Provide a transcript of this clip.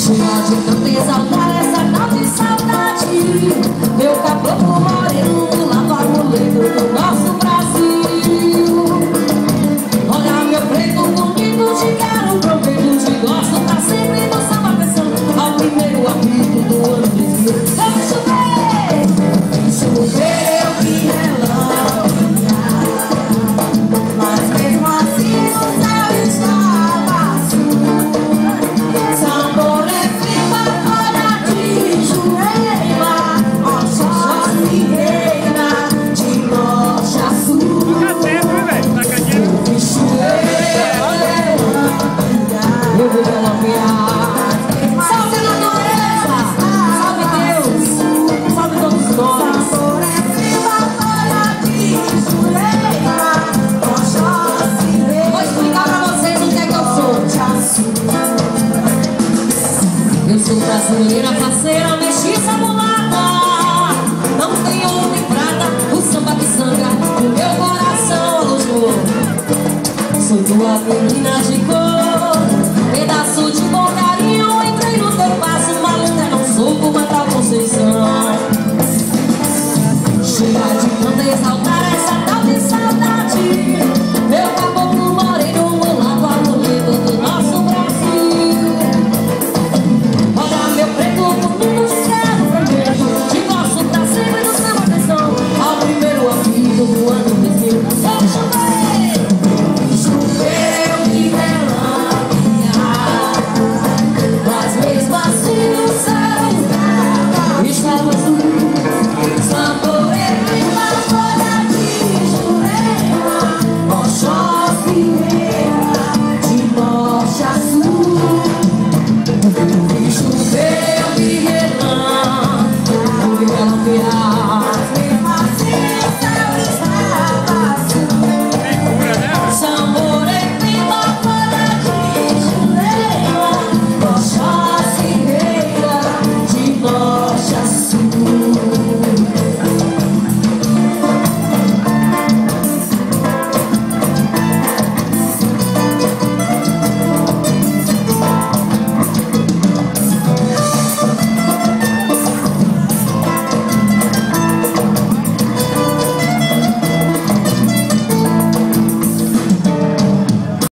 cheia de tanta exaltar essa tal de saudade. Meu caboclo moreno pulando a muleta do nosso Brasil. Olha meu preto bonito, te quero, prometo, te gosto pra sempre do samba pensando ao primeiro apito do ano 2000. Choveu que relâmpago, mas mesmo assim o céu estava azul. Samboré, Pipa, Folha de Jurema, Oxóssi, reina de norte a sul. Eu vou galopear. Salve natureza, salve Deus, salve todos nós. Vou explicar pra vocês o que é que eu sou. Eu sou brasileira, parceira, mestiça, mulata. Não tenho ouro nem prata, o samba que sangra o meu coração alojou. Sou tua menina de cor.